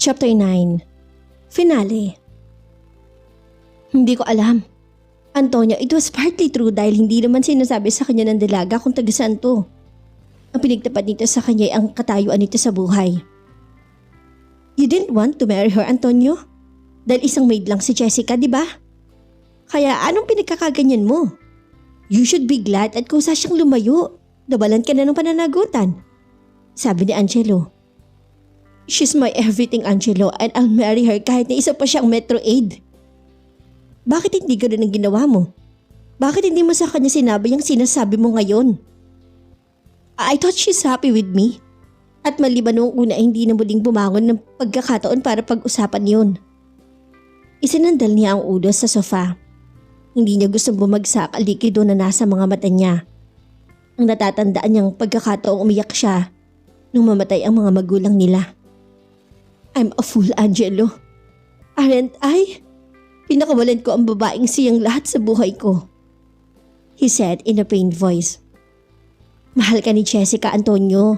Chapter 9. Finale. Hindi ko alam. Antonio, it was partly true dahil hindi naman sinasabi sa kanya ng dalaga kung taga saan to. Ang pinagtapat nito sa kanya ay ang katayuan nito sa buhay. You didn't want to marry her, Antonio? Dahil isang maid lang si Jessica, di ba? Kaya anong pinagkakaganyan mo? You should be glad at kusa siyang lumayo. Nabalan ka na ng pananagutan. Sabi ni Angelo. She's my everything, Angelo, and I'll marry her kahit na isa pa siyang Metro Aid. Bakit hindi ganun ang ginawa mo? Bakit hindi mo sa kanya sinabi yung sinasabi mo ngayon? I thought she's happy with me. At maliban noong una hindi na muling bumangon ng pagkakataon para pag-usapan yun. Isinandal niya ang ulo sa sofa. Hindi niya gustong bumagsak ang likido na nasa mga mata niya. Ang natatandaan niyang pagkakataong umiyak siya nung mamatay ang mga magulang nila. I'm a fool, Angelo. Aren't I? Pinakawalan ko ang babaeng siyang lahat sa buhay ko. He said in a pained voice. Mahal ka ni Jessica, Antonio.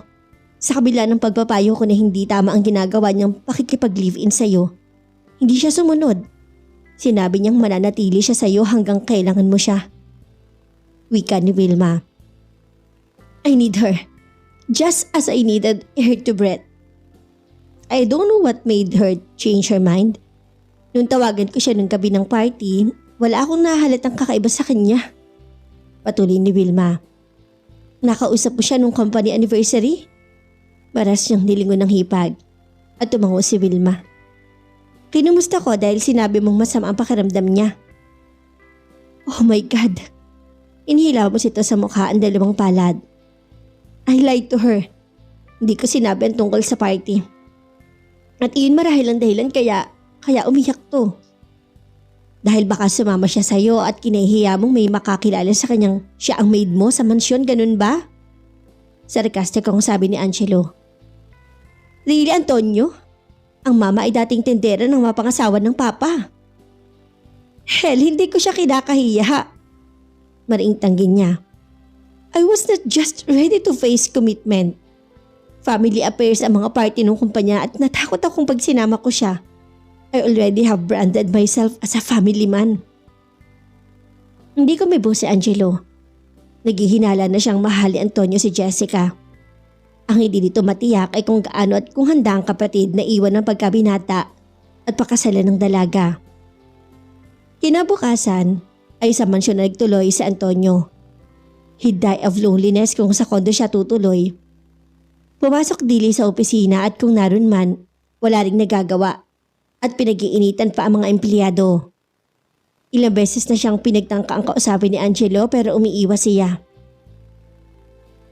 Sa kabila ng pagpapayo ko na hindi tama ang ginagawa niyang pakikipag-live-in sa'yo, hindi siya sumunod. Sinabi niyang mananatili siya sa'yo hanggang kailangan mo siya. Wika ni Wilma. I need her. Just as I needed her to breathe. I don't know what made her change her mind. Nung tawagan ko siya nung gabi ng party, wala akong nahalatang kakaiba sa kanya. Patuloy ni Wilma. Nakausap mo siya nung company anniversary? Maras niyang nilingon ng hipag at tumango si Wilma. Kinumusta ko dahil sinabi mong masama ang pakiramdam niya. Oh my God. Inhilaw mo sito sa mukha ang dalawang palad. I lied to her. Hindi ko sinabi ang tungkol sa party. At iyon marahil ang dahilan kaya umiyak to. Dahil baka sumama siya sa'yo at kinahihiya mong may makakilala sa kanyang siya ang maid mo sa mansyon, ganun ba? Sarcastic ang sabi ni Angelo. Really, Antonio? Ang mama ay dating tendera ng mapangasawa ng papa. Hell, hindi ko siya kinakahiya. Mariing tanggin niya. I was not just ready to face commitment. Family affairs ang mga party ng kumpanya at natakot akong pag sinama ko siya. I already have branded myself as a family man. Hindi ko may buo si Angelo. Naghihinala na siyang mahal ni Antonio si Jessica. Ang hindi dito matiyak ay kung gaano at kung handa ang kapatid na iwan ng pagkabinata at pakasalan ng dalaga. Kinabukasan ay sa mansyon na nagtuloy si Antonio. He'd die of loneliness kung sa kondo siya tutuloy. Pumasok dili sa opisina at kung naroon man, wala ring nagagawa at pinag-iinitan pa ang mga empleyado. Ilang beses na siyang pinagtangka ang kausapin ni Angelo pero umiiwas siya.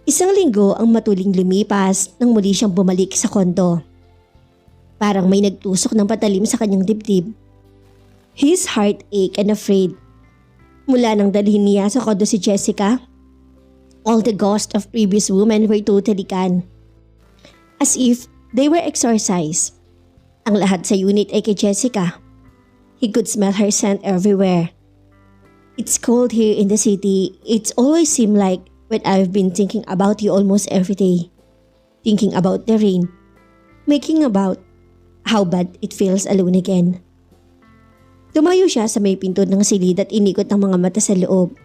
Isang linggo ang matuling lumipas nang muli siyang bumalik sa kondo. Parang may nagtusok ng patalim sa kanyang dibdib. His heart ached and afraid. Mula nang dalhin niya sa kondo si Jessica, all the ghosts of previous women were totally gone. As if they were exorcised. Ang lahat sa unit ay kay Jessica. He could smell her scent everywhere. It's cold here in the city. It's always seemed like when I've been thinking about you almost every day. Thinking about the rain. Making about how bad it feels alone again. Tumayo siya sa may pinto ng silid at inikot ang mga mata sa loob.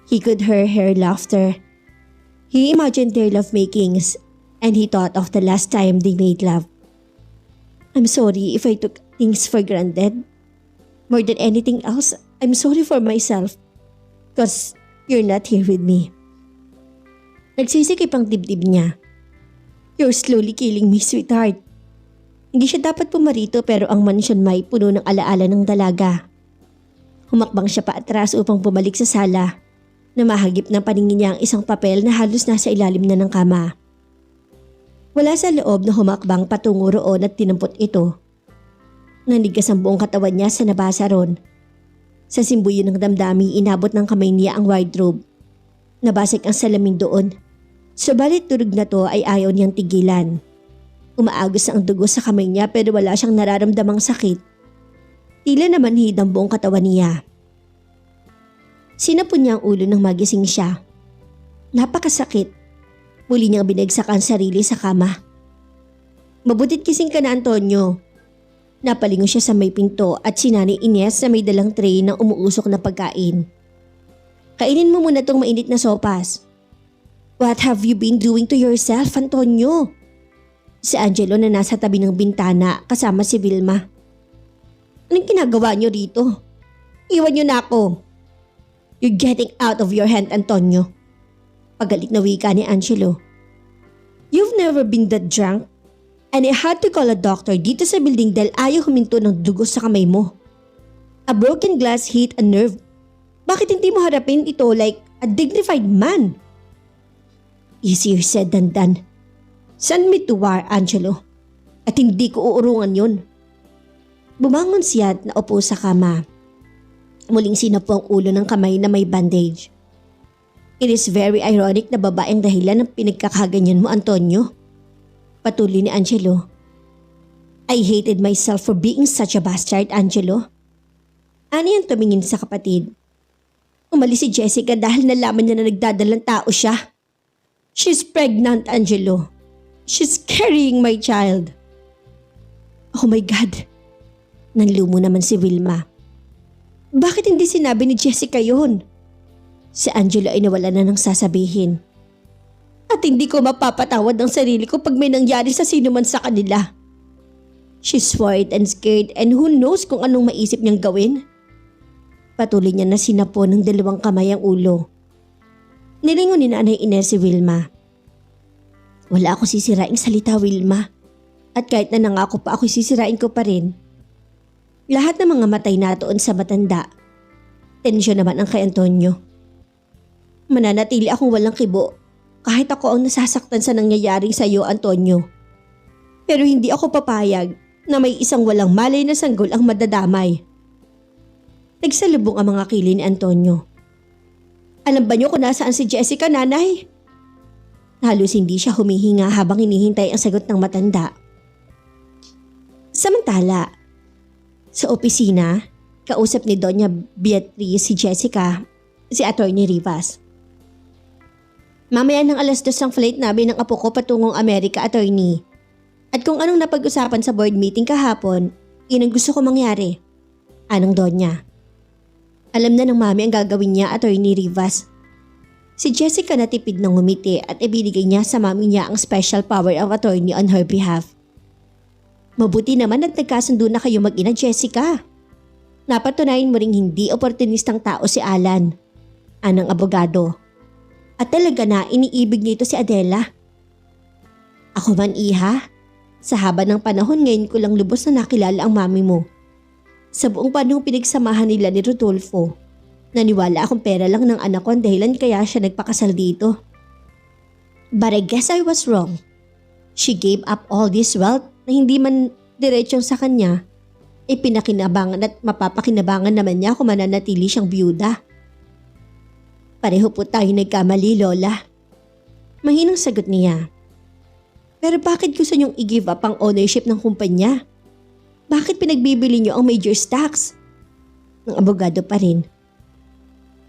He could hear her laughter. He imagined their lovemakings. And he thought of the last time they made love. I'm sorry if I took things for granted. More than anything else, I'm sorry for myself. Because you're not here with me. Nagsisikip ang dibdib niya. You're slowly killing me, sweetheart. Hindi siya dapat pumarito pero ang mansyon may puno ng alaala ng dalaga. Humakbang siya pa atras upang bumalik sa sala. Namahagip ng paningin niya ang isang papel na halos nasa ilalim na ng kama. Wala sa loob na humakbang patungo roon at tinampot ito. Nanigas ang buong katawan niya sa nabasa ron. Sa simbuyo ng damdami, inabot ng kamay niya ang wardrobe. Nabasag ang salamin doon. Subalit durog na to ay ayaw niyang tigilan. Umaagos ang dugo sa kamay niya pero wala siyang nararamdamang sakit. Tila naman hid ang buong katawan niya. Sinapon niya ang ulo nang magising siya. Napakasakit. Muli niyang binagsak ang sarili sa kama. Mabutit kising ka na, Antonio. Napalingon siya sa may pinto at si Nanay Ines na may dalang tray ng umuusok na pagkain. Kainin mo muna tong mainit na sopas. What have you been doing to yourself, Antonio? Si Angelo na nasa tabi ng bintana kasama si Vilma. Anong ginagawa niyo rito? Iwan niyo na ako. You're getting out of your hand, Antonio. Pagalit na wika ni Angelo. You've never been that drunk? And I had to call a doctor dito sa building dahil ayaw huminto ng dugo sa kamay mo. A broken glass hit a nerve. Bakit hindi mo harapin ito like a dignified man? Easier said than done. Send me to war, Angelo. At hindi ko uurungan yun. Bumangon siya at naupo sa kama. Muling sinapo ang ulo ng kamay na may bandage. It is very ironic na babaeng dahilan ng pinagkakaganyan mo, Antonio. Patuloy ni Angelo. I hated myself for being such a bastard, Angelo. Ani ang tumingin sa kapatid. Umalis si Jessica dahil nalaman niya na nagdadalang tao siya. She's pregnant, Angelo. She's carrying my child. Oh my God. Nanlumo naman si Vilma. Bakit hindi sinabi ni Jessica yun? Si Angelo ay nawala na ng sasabihin. At hindi ko mapapatawad ang sarili ko pag may nangyari sa sino man sa kanila. She's worried and scared and who knows kung anong maisip niyang gawin. Patuloy niya na sinapo ng dalawang kamay ang ulo. Nilingon ni Nanay Ines si Vilma. Wala ako sisiraing salita, Vilma. At kahit na nangako pa ako, sisirain ko pa rin. Lahat ng mga matay natoon sa matanda. Tensyon naman ang kay Antonio. Mananatili akong walang kibo kahit ako ang nasasaktan sa nangyayari sa iyo, Antonio. Pero hindi ako papayag na may isang walang malay na sanggol ang madadamay. Nagsalubong ang mga kilay ni Antonio. Alam ba niyo kung nasaan si Jessica, Nanay? Halos hindi siya humihinga habang hinihintay ang sagot ng matanda. Samantala, sa opisina, kausap ni Doña Beatriz si Jessica, si Attorney Rivas. Mamaya ng 2:00 ang flight namin ng apo ko patungong Amerika, Attorney. At kung anong napag-usapan sa board meeting kahapon, yun ang gusto ko mangyari. Anong Doña? Alam na ng mami ang gagawin niya, Attorney Rivas. Si Jessica natipid ng ngumiti at ibinigay niya sa mami niya ang special power of attorney on her behalf. Mabuti naman at nagkasundo na kayo mag-ina, Jessica. Napatunayan mo ring hindi oportunistang tao si Alan, anang abogado. At talaga na iniibig nito si Adela. Ako man, iha, sa haba ng panahon ngayon ko lang lubos na nakilala ang mami mo. Sa buong panahong pinagsamahan nila ni Rodolfo, naniwala akong pera lang ng anak ko ang dahilan kaya siya nagpakasal dito. But I guess I was wrong. She gave up all this wealth na hindi man diretsong sa kanya, pinakinabangan at mapapakinabangan naman niya kung mananatili siyang byuda. Pareho po tayo nagkamali, Lola. Mahinang sagot niya. Pero bakit gusto niyong i-give up ang ownership ng kumpanya? Bakit pinagbibili niyo ang major stocks? Ang abogado pa rin.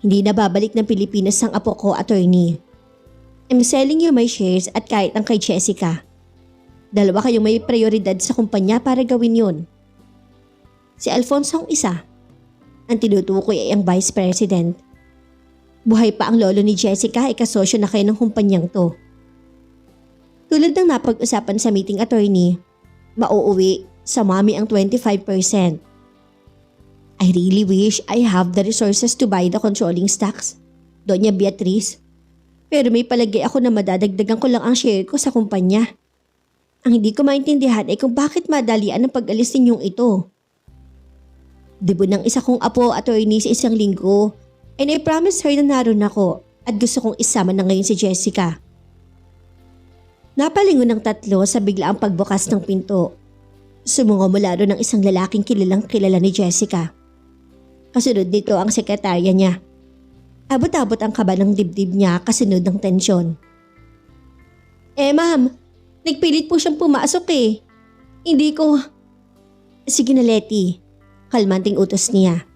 Hindi na babalik ng Pilipinas ang apo ko, Attorney. I'm selling you my shares at kahit ang kay Jessica. Dalawa kayong may prioridad sa kumpanya para gawin yun. Si Alfonso ang isa. Ang tinutukoy ay ang Vice President. Buhay pa ang lolo ni Jessica, kasosyo na kayo ng kumpanyang to. Tulad ng napag-usapan sa meeting, Attorney, mauuwi sa mami ang 25%. I really wish I have the resources to buy the controlling stocks, Doña Beatriz. Pero may palagay ako na madadagdagan ko lang ang share ko sa kumpanya. Ang hindi ko maintindihan ay kung bakit madalian ang pag-alis ninyong ito. Debo ng isa kong apo, Attorney, sa isang linggo, and I promised her na naroon ako at gusto kong isama na ngayon si Jessica. Napalingon ng tatlo sa biglaang pagbukas ng pinto. Sumungo mula roon ng isang lalaking kilalang kilala ni Jessica. Kasunod nito ang sekretarya niya. Abot-abot ang kaba ng dibdib niya kasunod ng tensyon. Ma'am, nagpilit po siyang pumasok eh. Hindi ko... Sige na, Letty. Kalmanting utos niya.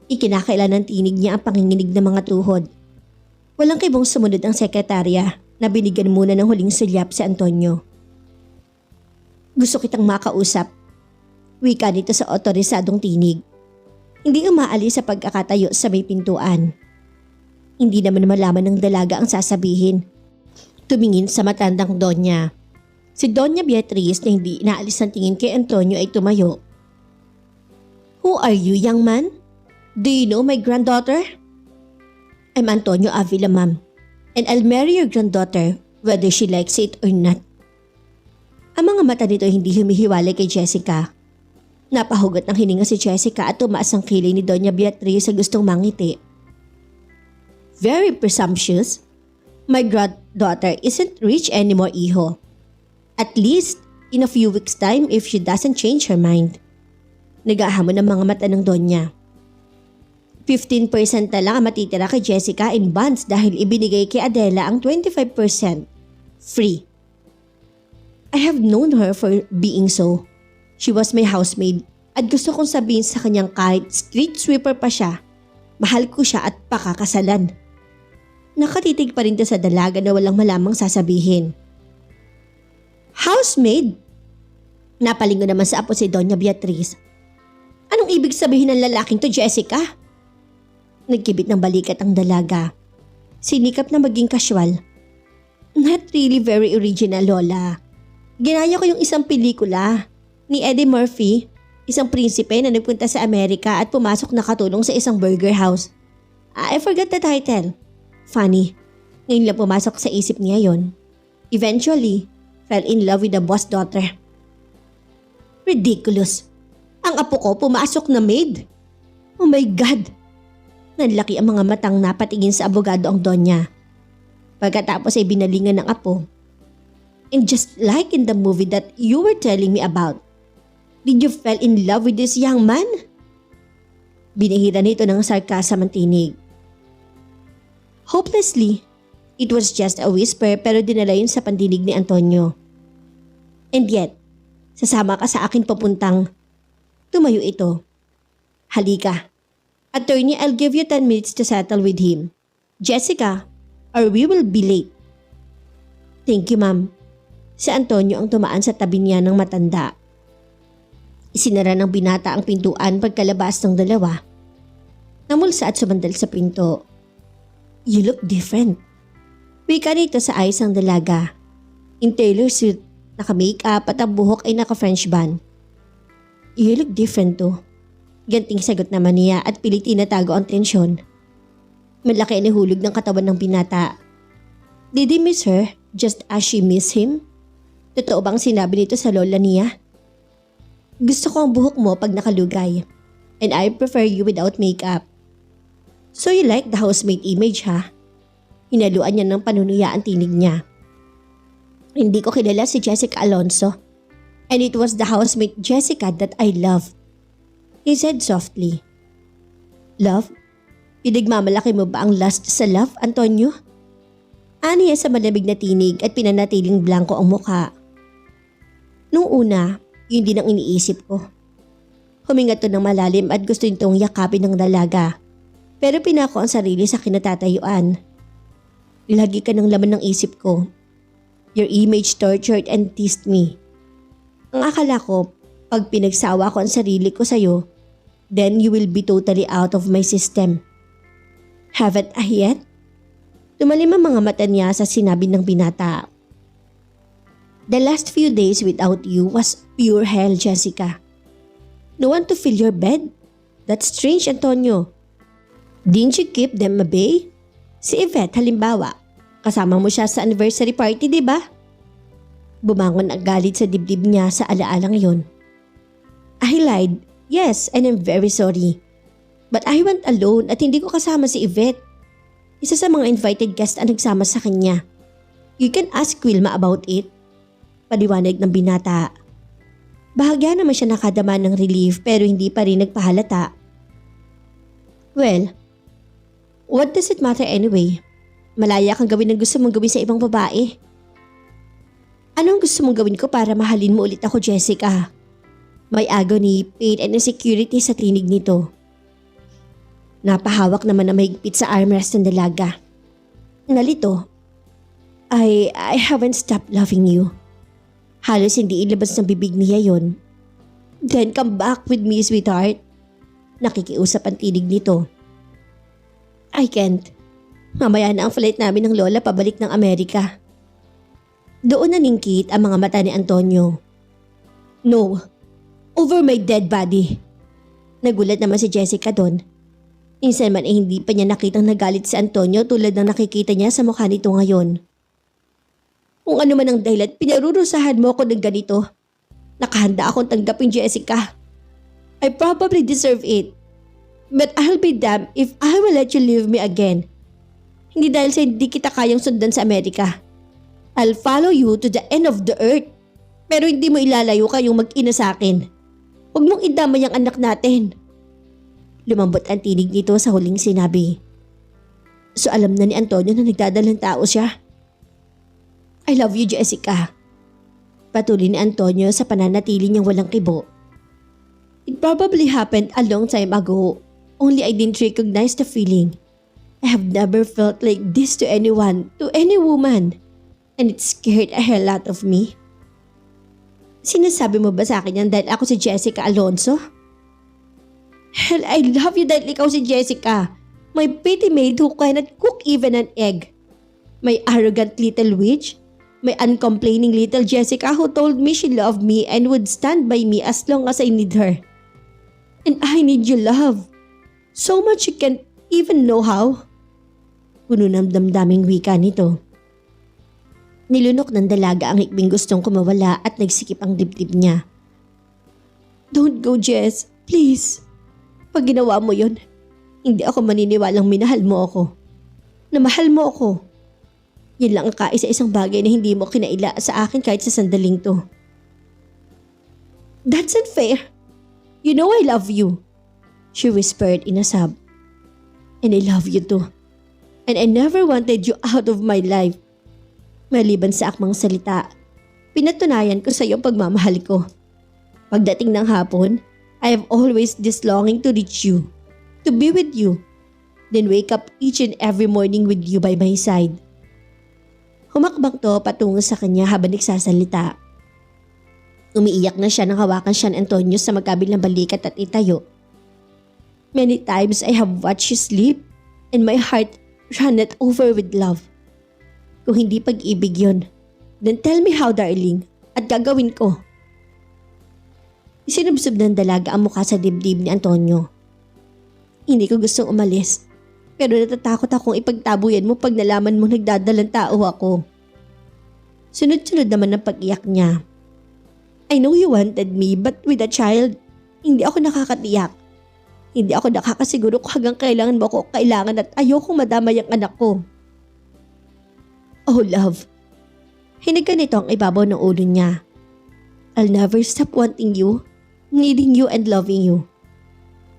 Ikinakailan ng tinig niya ang panginginig ng mga tuhod. Walang kibong sumunod ang sekretarya na binigyan muna ng huling sulyap si Antonio. Gusto kitang makausap. Wika nito sa otorisadong tinig. Hindi umaalis sa pagkakatayo sa may pintuan. Hindi naman malaman ng dalaga ang sasabihin. Tumingin sa matandang Donya. Si Doña Beatriz na hindi inaalis ng tingin kay Antonio ay tumayo. Who are you, young man? Do you know my granddaughter? I'm Antonio Avila, ma'am. And I'll marry your granddaughter whether she likes it or not. Ang mga mata nito hindi humihiwalay kay Jessica. Napahugot ng hininga si Jessica at tumaas ang kilay ni Doña Beatriz sa gustong mangiti. Very presumptuous. My granddaughter isn't rich anymore, iho. At least, in a few weeks' time if she doesn't change her mind. Nag-ahamon ng mga mata ng Donya. 15% na lang ang matitira kay Jessica in bonds dahil ibinigay kay Adela ang 25% free. I have known her for being so. She was my housemaid at gusto kong sabihin sa kanyang kahit street sweeper pa siya, mahal ko siya at pakakasalan. Nakatitig pa rin siya sa dalaga na walang malamang sasabihin. Housemaid? Napalingo naman sa apo si Doña Beatriz. Anong ibig sabihin ng lalaking to, Jessica? Nagkibit ng balikat ang dalaga. Sinikap na maging casual. Not really very original, Lola. Ginaya ko yung isang pelikula ni Eddie Murphy, isang prinsipe na nagpunta sa Amerika at pumasok na katulong sa isang burger house. I forgot the title. Funny, ngayon lang pumasok sa isip niya yon. Eventually, fell in love with the boss daughter. Ridiculous. Ang apo ko pumasok na maid. Oh my God. Nanlaki ang mga matang napatingin sa abogado ang Donya. Pagkatapos ay binalingan ng apo. And just like in the movie that you were telling me about, did you fall in love with this young man? Binihira nito ng sarkasam ang tinig. Hopelessly, it was just a whisper pero dinala yun sa pandinig ni Antonio. And yet, sasama ka sa akin papuntang. Tumayo ito. Halika. Attorney, I'll give you 10 minutes to settle with him. Jessica, or we will be late. Thank you, ma'am. Si Antonio ang tumaan sa tabi niya ng matanda. Isinara ng binata ang pintuan pagkalabas ng dalawa. Namulsa at sumandal sa pinto. You look different. Wika nito sa ayos ang dalaga. In tailor suit, naka-makeup at ang buhok ay naka-French bun. You look different too. Ganting sagot naman niya at pilit tinatago ang tensyon. Malaki ang nahulog ng katawan ng binata. Did he miss her just as she missed him? Totoo bang sinabi nito sa lola niya? Gusto ko ang buhok mo pag nakalugay. And I prefer you without makeup. So you like the housemaid image, ha? Hinaluan niya ng panunuya ang tinig niya. Hindi ko kilala si Jessica Alonso. And it was the housemaid Jessica that I love. He said softly. Love? Pinagmamalaki mo ba ang lust sa love, Antonio? Aniya sa malamig na tinig at pinanatiling blanco ang mukha. Nung una, yun din ang iniisip ko. Huminga to ng malalim at gusto nitong yakapin ng dalaga. Pero pinako ang sarili sa kinatatayuan. Lagi ka ng laman ng isip ko. Your image tortured and teased me. Ang akala ko, pag pinagsawa ko ang sarili ko sa'yo, then you will be totally out of my system. Haven't I yet? Tumalim ang mga mata niya sa sinabi ng binata. The last few days without you was pure hell, Jessica. No one to fill your bed? That's strange, Antonio. Didn't you keep them away? Si Yvette halimbawa, kasama mo siya sa anniversary party, di ba? Bumangon ang galit sa dibdib niya sa alaalang yon. I lied, yes, and I'm very sorry. But I went alone at hindi ko kasama si Yvette. Isa sa mga invited guest ang nagsama sa kanya. You can ask Wilma about it. Paliwanag ng binata. Bahagya naman siya nakadama ng relief pero hindi pa rin nagpahalata. Well, what does it matter anyway? Malaya kang gawin ang gusto mong gawin sa ibang babae. Anong gusto mong gawin ko para mahalin mo ulit ako, Jessica? May agony, pain and insecurity sa tinig nito. Napahawak naman na mahigpit sa armrest ng dalaga. Nalito, I haven't stopped loving you. Halos hindi ilabas ng bibig niya yon. Then come back with me, sweetheart. Nakikiusap ang tinig nito. I can't. Mamaya na ang flight namin ng lola pabalik ng Amerika. Doon naningkit ang mga mata ni Antonio. No, over my dead body. Nagulat naman si Jessica doon. Minsan man ay hindi pa niya nakitang nagalit si Antonio tulad ng nakikita niya sa mukha nito ngayon. Kung ano man ang dahilan, pinarurusahan mo ako ng ganito. Nakahanda akong tanggapin, Jessica. I probably deserve it. But I'll be damned if I will let you leave me again. Hindi dahil sa hindi kita kayang sundan sa Amerika. I'll follow you to the end of the earth. Pero hindi mo ilalayo kayong mag-ina sa akin. Huwag mong idamay ang anak natin. Lumambot ang tinig nito sa huling sinabi. So alam na ni Antonio na nagdadalang tao siya. I love you, Jessica. Patuloy ni Antonio sa pananatili niyang walang kibo. It probably happened a long time ago. Only I didn't recognize the feeling. I have never felt like this to anyone, to any woman. And it scared a hell out of me. Sinasabi mo ba sa akin yan dahil ako si Jessica Alonso? Hell, I love you dahil ikaw si Jessica. My pretty maid who cannot cook even an egg. My arrogant little witch. My uncomplaining little Jessica who told me she loved me and would stand by me as long as I need her. And I need your love. So much you can't even know how. Puno ng damdaming wika nito. Nilunok ng dalaga ang hikbing gustong kumawala at nagsikip ang dibdib niya. Don't go, Jess. Please. Pag ginawa mo yun, hindi ako maniniwalang minahal mo ako. Na mahal mo ako. Yan lang ang kaisa-isang bagay na hindi mo kinaila sa akin kahit sa sandaling to. That's unfair. You know I love you. She whispered in a sob. And I love you too. And I never wanted you out of my life. Maliban sa akmang salita, pinatunayan ko sa iyo ang pagmamahal ko. Pagdating ng hapon, I have always this longing to reach you, to be with you, then wake up each and every morning with you by my side. Humakbang to patungo sa kanya habang nagsasalita. Umiiyak na siya nang hawakan siya ni Antonio sa magkabilang balikat at itayo. Many times I have watched you sleep and my heart runneth over with love. Kung hindi pag-ibig yun, then tell me how, darling, at gagawin ko. Isinubsob ng dalaga ang mukha sa dibdib ni Antonio. Hindi ko gustong umalis, pero natatakot akong ipagtabuyan mo pag nalaman mo nagdadalang tao ako. Sunod-sunod naman ang pag-iyak niya. I know you wanted me, but with a child, hindi ako nakakatiyak. Hindi ako nakakasiguro kung hanggang kailangan mo ako kailangan at ayokong madamay ang anak ko. Oh love, hinag ka nito ang ibabaw ng ulo niya. I'll never stop wanting you, needing you and loving you.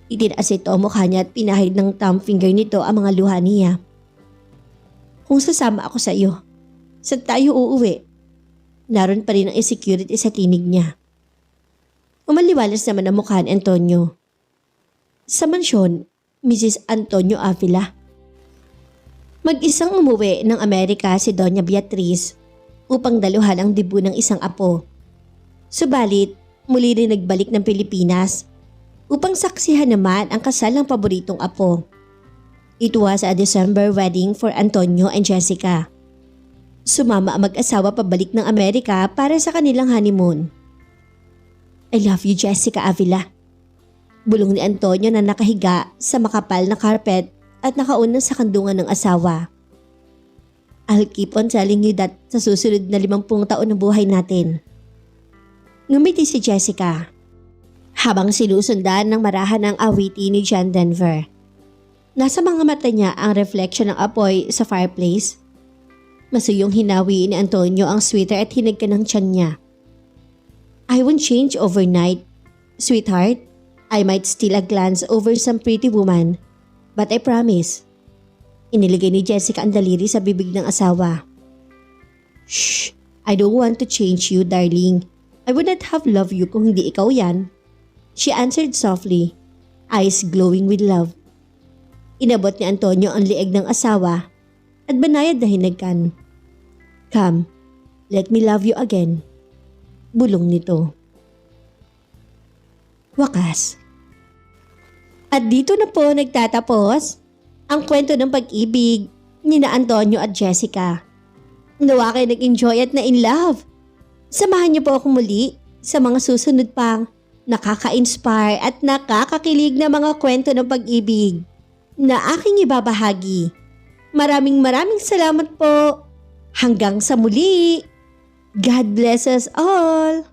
Itinaas ito ang mukha niya at pinahid ng thumb finger nito ang mga luha niya. Kung sasama ako sa iyo, saan tayo uuwi? Naroon pa rin ang insecurity sa tinig niya. Umaliwalas naman ang mukha ni Antonio. Sa mansyon, Mrs. Antonio Avila. Mag-isang umuwi ng Amerika si Doña Beatriz upang daluhan ang debu ng isang apo. Subalit, muli rin nagbalik ng Pilipinas upang saksihan naman ang kasal ng paboritong apo. It was a December wedding for Antonio and Jessica. Sumama ang mag-asawa pabalik ng Amerika para sa kanilang honeymoon. I love you, Jessica Avila. Bulong ni Antonio na nakahiga sa makapal na carpet at nakauna sa kandungan ng asawa. I'll keep on telling you that sa susunod na 50 taon ng buhay natin. Ngumiti si Jessica habang sinusundan ng marahan ng awiti ni John Denver. Nasa mga mata niya ang reflection ng apoy sa fireplace. Masuyong hinawi ni Antonio ang sweater at hinagka ng tiyan niya. I won't change overnight, sweetheart. I might steal a glance over some pretty woman, but I promise. Iniligay ni Jessica ang daliri sa bibig ng asawa. Shh! I don't want to change you, darling. I would not have loved you kung hindi ikaw yan. She answered softly, eyes glowing with love. Inabot ni Antonio ang lieg ng asawa at banayad na hinagkan. Come, let me love you again. Bulong nito. Wakas. At dito na po nagtatapos ang kwento ng pag-ibig ni na Antonio at Jessica. Nawa kayo nag-enjoy at na-in love. Samahan niyo po ako muli sa mga susunod pang nakaka-inspire at nakakakilig na mga kwento ng pag-ibig na aking ibabahagi. Maraming salamat po. Hanggang sa muli. God bless us all.